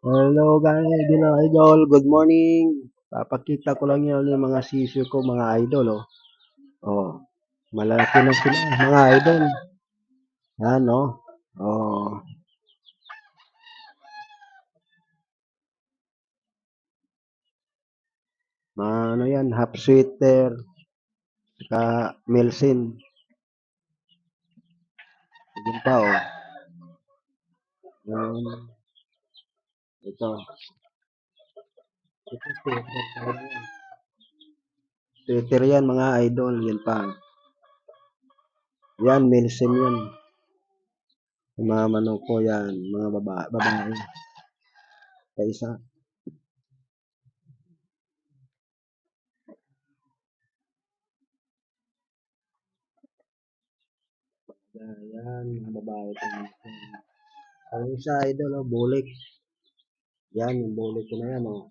Hello guys, mga idol. Good morning. Papakita ko lang yan yung mga sisyo ko, mga idol. Oh, malalaki na sila, mga idol. Yan, oh. Oh, ano yan, half sweater, saka Melsin. Yun pa, oh. Yan, ito. Ito, sweater yan, mga idol. Yan pa. Yan, Melsin yan. Yung mga manok ko yan, mga babae. Sa isa. Yan, mga babae. Ang isa idol, oh, bulik. Yan, yung bulik ko na yan, oh.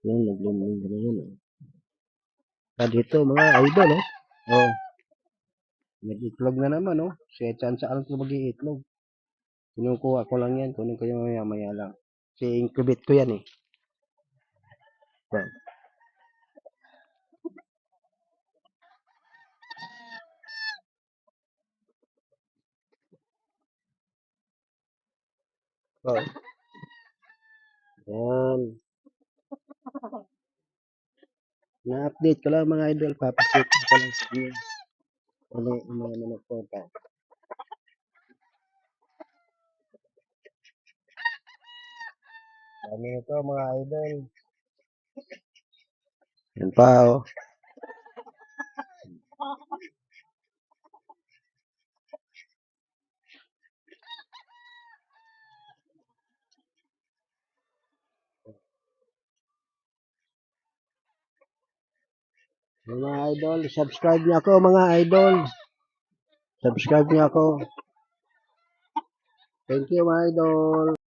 Yan, naglumling na yun, oh. Dito, mga idol, oh. Oh, nag-itlog na naman, oh. Siya saan ko mag-iitlog. Kinukuha ko lang yan, kunin ko yung maya-maya lang. Kasi incubate ko yan, eh. Yan. Oh, yan. Na-update ko lang, mga idol. Papakita ko lang sa inyo. Ano yung mga manok ko pa. Dami ito, mga idol. Yan pa, oh. Mga idol, subscribe niyo ako, mga idol. Subscribe niyo ako. Thank you, mga idol.